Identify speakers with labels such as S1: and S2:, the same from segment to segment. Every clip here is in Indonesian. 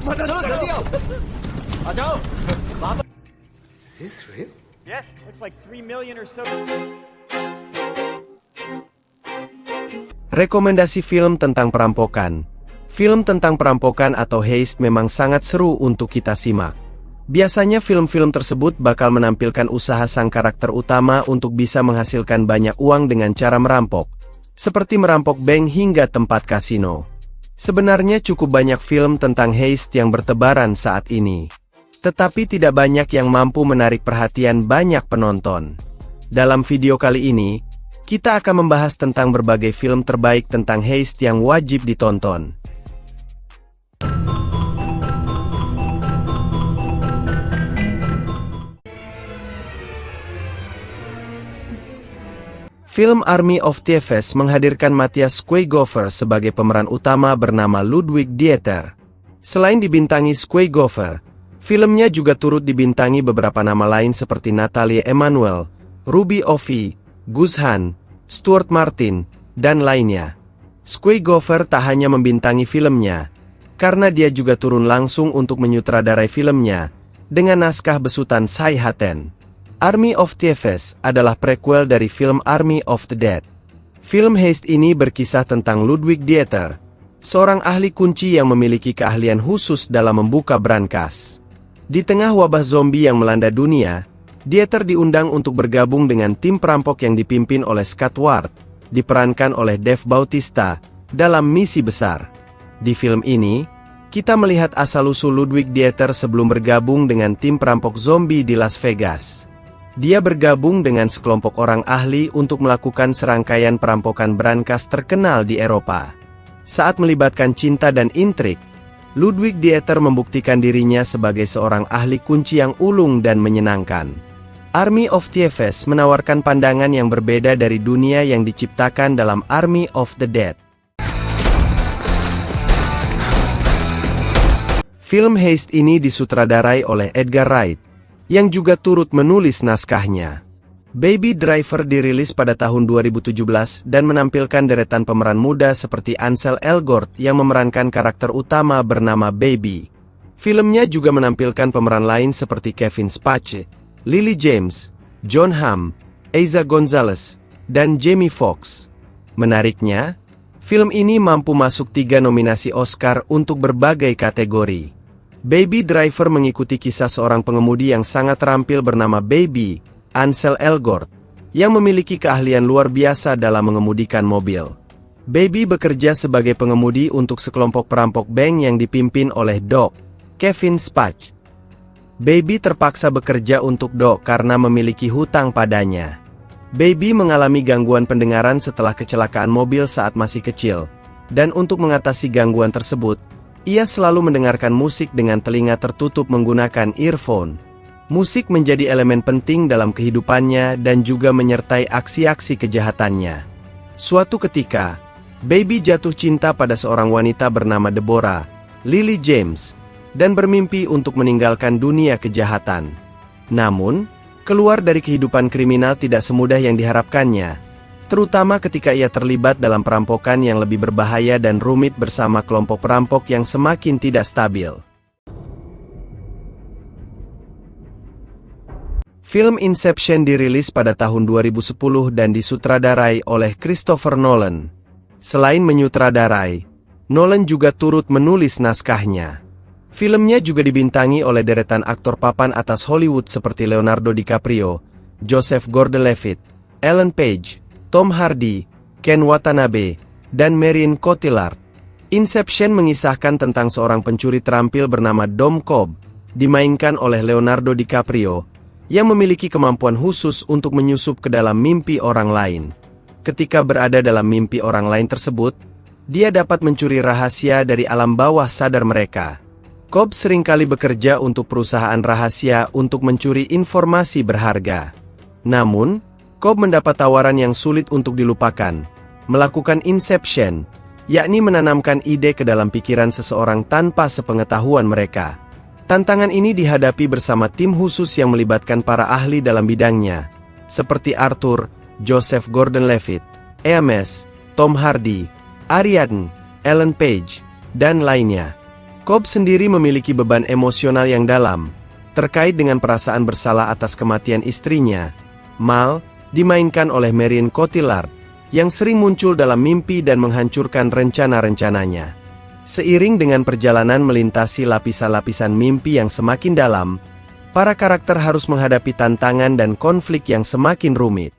S1: चलो जल्दी आओ आ जाओ Is this real?
S2: Yes, looks like 3 million or so.
S3: Rekomendasi film tentang perampokan. Film tentang perampokan atau heist memang sangat seru untuk kita simak. Biasanya film-film tersebut bakal menampilkan usaha sang karakter utama untuk bisa menghasilkan banyak uang dengan cara merampok, seperti merampok bank hingga tempat kasino. Sebenarnya cukup banyak film tentang heist yang bertebaran saat ini. Tetapi tidak banyak yang mampu menarik perhatian banyak penonton. Dalam video kali ini, kita akan membahas tentang berbagai film terbaik tentang heist yang wajib ditonton. Film Army of Thieves menghadirkan Matthias Schweighöfer sebagai pemeran utama bernama Ludwig Dieter. Selain dibintangi Schweighöfer, filmnya juga turut dibintangi beberapa nama lain seperti Natalie Emmanuel, Ruby Offey, Gus Hahn, Stuart Martin, dan lainnya. Schweighöfer tak hanya membintangi filmnya, karena dia juga turun langsung untuk menyutradarai filmnya, dengan naskah besutan Sai Hatten. Army of Thieves adalah prequel dari film Army of the Dead. Film heist ini berkisah tentang Ludwig Dieter, seorang ahli kunci yang memiliki keahlian khusus dalam membuka brankas. Di tengah wabah zombie yang melanda dunia, Dieter diundang untuk bergabung dengan tim perampok yang dipimpin oleh Scott Ward, diperankan oleh Dave Bautista, dalam misi besar. Di film ini, kita melihat asal-usul Ludwig Dieter sebelum bergabung dengan tim perampok zombie di Las Vegas. Dia bergabung dengan sekelompok orang ahli untuk melakukan serangkaian perampokan brankas terkenal di Eropa. Saat melibatkan cinta dan intrik, Ludwig Dieter membuktikan dirinya sebagai seorang ahli kunci yang ulung dan menyenangkan. Army of Thieves menawarkan pandangan yang berbeda dari dunia yang diciptakan dalam Army of the Dead. Film heist ini disutradarai oleh Edgar Wright, yang juga turut menulis naskahnya. Baby Driver dirilis pada tahun 2017 dan menampilkan deretan pemeran muda seperti Ansel Elgort yang memerankan karakter utama bernama Baby. Filmnya juga menampilkan pemeran lain seperti Kevin Spacey, Lily James, Jon Hamm, Eiza Gonzalez, dan Jamie Foxx. Menariknya, film ini mampu masuk 3 nominasi Oscar untuk berbagai kategori. Baby Driver mengikuti kisah seorang pengemudi yang sangat terampil bernama Baby, Ansel Elgort, yang memiliki keahlian luar biasa dalam mengemudikan mobil. Baby bekerja sebagai pengemudi untuk sekelompok perampok bank yang dipimpin oleh Doc, Kevin Spacey. Baby terpaksa bekerja untuk Doc karena memiliki hutang padanya. Baby mengalami gangguan pendengaran setelah kecelakaan mobil saat masih kecil, dan untuk mengatasi gangguan tersebut, ia selalu mendengarkan musik dengan telinga tertutup menggunakan earphone. Musik menjadi elemen penting dalam kehidupannya dan juga menyertai aksi-aksi kejahatannya. Suatu ketika, Baby jatuh cinta pada seorang wanita bernama Deborah, Lily James, dan bermimpi untuk meninggalkan dunia kejahatan. Namun, keluar dari kehidupan kriminal tidak semudah yang diharapkannya, terutama ketika ia terlibat dalam perampokan yang lebih berbahaya dan rumit bersama kelompok perampok yang semakin tidak stabil. Film Inception dirilis pada tahun 2010 dan disutradarai oleh Christopher Nolan. Selain menyutradarai, Nolan juga turut menulis naskahnya. Filmnya juga dibintangi oleh deretan aktor papan atas Hollywood seperti Leonardo DiCaprio, Joseph Gordon-Levitt, Ellen Page, Tom Hardy, Ken Watanabe, dan Marion Cotillard. Inception mengisahkan tentang seorang pencuri terampil bernama Dom Cobb, dimainkan oleh Leonardo DiCaprio, yang memiliki kemampuan khusus untuk menyusup ke dalam mimpi orang lain. Ketika berada dalam mimpi orang lain tersebut, dia dapat mencuri rahasia dari alam bawah sadar mereka. Cobb seringkali bekerja untuk perusahaan rahasia untuk mencuri informasi berharga. Namun, Cobb mendapat tawaran yang sulit untuk dilupakan, melakukan inception, yakni menanamkan ide ke dalam pikiran seseorang tanpa sepengetahuan mereka. Tantangan ini dihadapi bersama tim khusus yang melibatkan para ahli dalam bidangnya, seperti Arthur, Joseph Gordon-Levitt, Eames, Tom Hardy, Ariadne, Ellen Page, dan lainnya. Cobb sendiri memiliki beban emosional yang dalam, terkait dengan perasaan bersalah atas kematian istrinya, Mal, dimainkan oleh Marion Cotillard, yang sering muncul dalam mimpi dan menghancurkan rencana-rencananya. Seiring dengan perjalanan melintasi lapisan-lapisan mimpi yang semakin dalam, para karakter harus menghadapi tantangan dan konflik yang semakin rumit.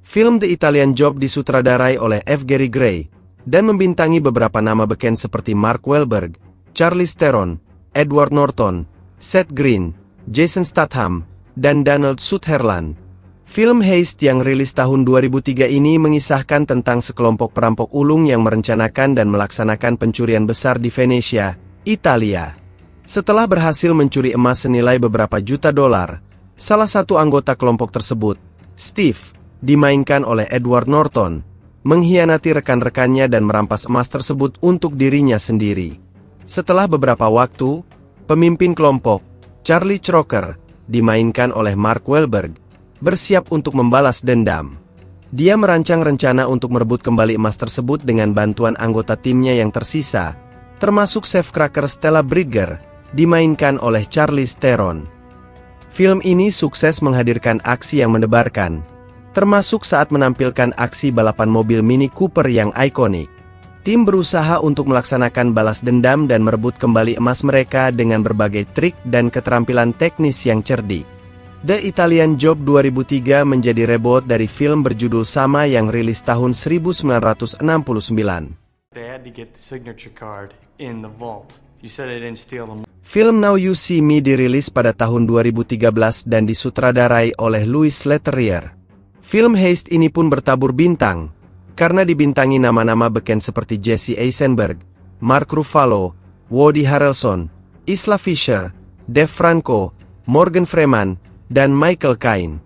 S3: Film The Italian Job disutradarai oleh F. Gary Gray, dan membintangi beberapa nama beken seperti Mark Wahlberg, Charlize Theron, Edward Norton, Seth Green, Jason Statham, dan Donald Sutherland. Film Heist yang rilis tahun 2003 ini mengisahkan tentang sekelompok perampok ulung yang merencanakan dan melaksanakan pencurian besar di Venesia, Italia. Setelah berhasil mencuri emas senilai beberapa juta dolar, salah satu anggota kelompok tersebut, Steve, dimainkan oleh Edward Norton, mengkhianati rekan-rekannya dan merampas emas tersebut untuk dirinya sendiri. Setelah beberapa waktu, pemimpin kelompok, Charlie Crocker, dimainkan oleh Mark Wahlberg, bersiap untuk membalas dendam. Dia merancang rencana untuk merebut kembali emas tersebut dengan bantuan anggota timnya yang tersisa, termasuk safecracker Stella Bridger, dimainkan oleh Charlize Theron. Film ini sukses menghadirkan aksi yang mendebarkan, termasuk saat menampilkan aksi balapan mobil Mini Cooper yang ikonik. Tim berusaha untuk melaksanakan balas dendam dan merebut kembali emas mereka dengan berbagai trik dan keterampilan teknis yang cerdik. The Italian Job 2003 menjadi reboot dari film berjudul sama yang rilis tahun 1969. Film Now You See Me dirilis pada tahun 2013 dan disutradarai oleh Louis Leterrier. Film Heist ini pun bertabur bintang, karena dibintangi nama-nama beken seperti Jesse Eisenberg, Mark Ruffalo, Woody Harrelson, Isla Fisher, Dave Franco, Morgan Freeman, dan Michael Caine.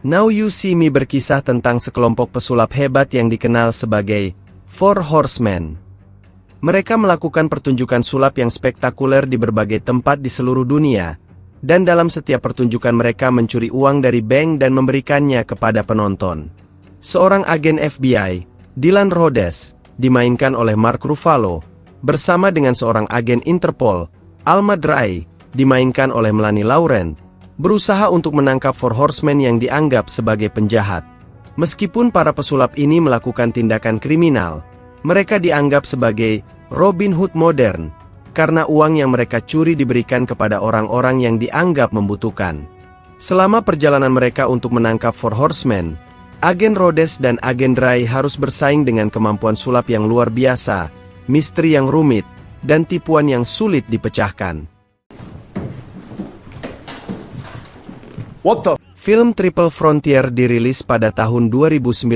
S3: Now You See Me berkisah tentang sekelompok pesulap hebat yang dikenal sebagai Four Horsemen. Mereka melakukan pertunjukan sulap yang spektakuler di berbagai tempat di seluruh dunia, dan dalam setiap pertunjukan mereka mencuri uang dari bank dan memberikannya kepada penonton. Seorang agen FBI, Dylan Rhodes, dimainkan oleh Mark Ruffalo, bersama dengan seorang agen Interpol, Alma Dry, dimainkan oleh Melanie Laurent, berusaha untuk menangkap Four Horsemen yang dianggap sebagai penjahat. Meskipun para pesulap ini melakukan tindakan kriminal, mereka dianggap sebagai Robin Hood modern, karena uang yang mereka curi diberikan kepada orang-orang yang dianggap membutuhkan. Selama perjalanan mereka untuk menangkap Four Horsemen, agen Rhodes dan agen Dry harus bersaing dengan kemampuan sulap yang luar biasa, misteri yang rumit, dan tipuan yang sulit dipecahkan. Film Triple Frontier dirilis pada tahun 2019.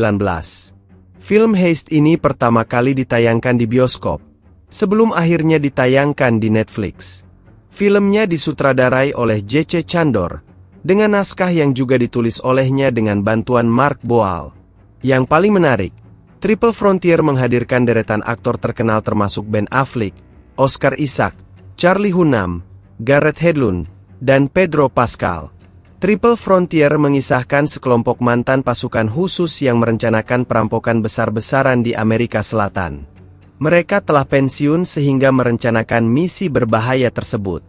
S3: Film Heist ini pertama kali ditayangkan di bioskop, sebelum akhirnya ditayangkan di Netflix. Filmnya disutradarai oleh J.C. Chandor, dengan naskah yang juga ditulis olehnya dengan bantuan Mark Boal. Yang paling menarik, Triple Frontier menghadirkan deretan aktor terkenal termasuk Ben Affleck, Oscar Isaac, Charlie Hunnam, Gareth Hedlund, dan Pedro Pascal. Triple Frontier mengisahkan sekelompok mantan pasukan khusus yang merencanakan perampokan besar-besaran di Amerika Selatan. Mereka telah pensiun sehingga merencanakan misi berbahaya tersebut.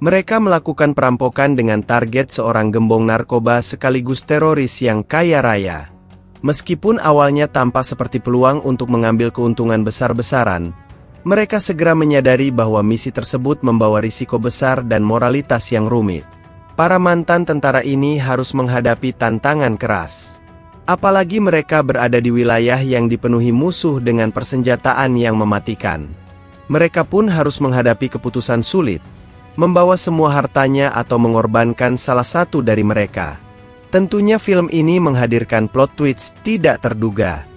S3: Mereka melakukan perampokan dengan target seorang gembong narkoba sekaligus teroris yang kaya raya. Meskipun awalnya tampak seperti peluang untuk mengambil keuntungan besar-besaran, mereka segera menyadari bahwa misi tersebut membawa risiko besar dan moralitas yang rumit. Para mantan tentara ini harus menghadapi tantangan keras. Apalagi mereka berada di wilayah yang dipenuhi musuh dengan persenjataan yang mematikan. Mereka pun harus menghadapi keputusan sulit, membawa semua hartanya atau mengorbankan salah satu dari mereka. Tentunya film ini menghadirkan plot twist tidak terduga.